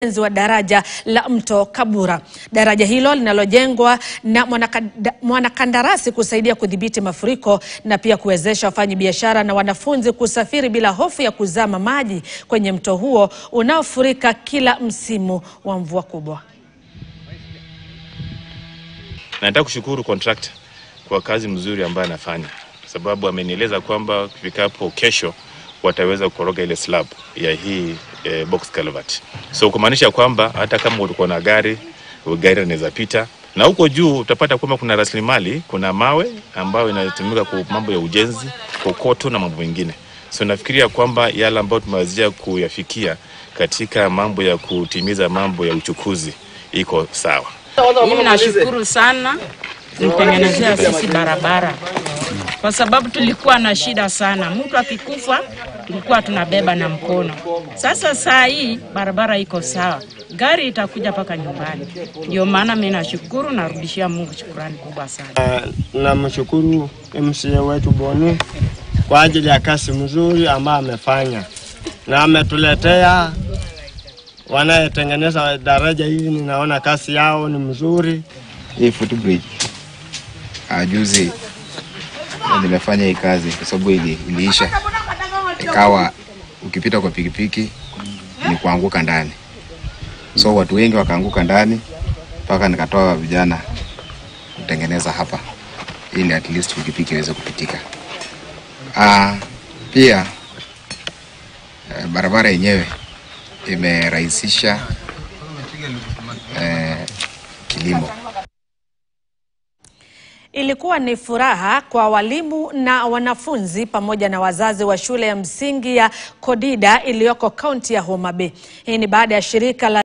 Ujenzi wa daraja la mto Kabura. Daraja hilo linalojengwa na mwanakandarasi kusaidia kudhibiti mafuriko na pia kuwezesha wafanyabiashara na wanafunzi kusafiri bila hofu ya kuzama maji kwenye mto huo unaofurika kila msimu wa mvua kubwa. Nataka kushukuru contractor kwa kazi mzuri ambayo anafanya, sababu amenieleza kwamba kufikapo kesho wataweza kukoroga ile slab ya hii box culvert. So kumaanisha kwamba hata kama uko na gari linaweza pita, na huko juu utapata kwamba kuna rasilimali, kuna mawe ambayo inatumika kwa mambo ya ujenzi, kokoto na mambo mengine. So nafikiria kwamba yale ambayo tumewazia kuyafikia katika mambo ya kutimiza mambo ya uchukuzi iko sawa. Mimi nashukuru sana mtengenezea sisi barabara, kwa sababu tulikuwa na shida sana. Mtu akikufa tulikuwa tunabeba na mkono. Sasa saa hii barabara iko sawa, gari itakuja paka nyumbani. Ndio maana mimi nashukuru, narudishia Mungu shukrani kubwa sana. Namshukuru MCA wetu Boni kwa ajili ya kazi mzuri ambayo amefanya, na ametuletea wanayetengeneza daraja hili. Ninaona kazi yao ni mzuri. Hii footbridge juzi nimefanya hii kazi kwa sababu iliisha, ikawa ukipita kwa pikipiki ni kuanguka ndani. So watu wengi wakaanguka ndani, mpaka nikatoa vijana kutengeneza hapa ili at least pikipiki iweze kupitika. Pia barabara yenyewe imerahisisha kilimo. Ilikuwa ni furaha kwa walimu na wanafunzi pamoja na wazazi wa shule ya msingi ya Kodida iliyoko kaunti ya Homa Bay. Hii ni baada ya shirika la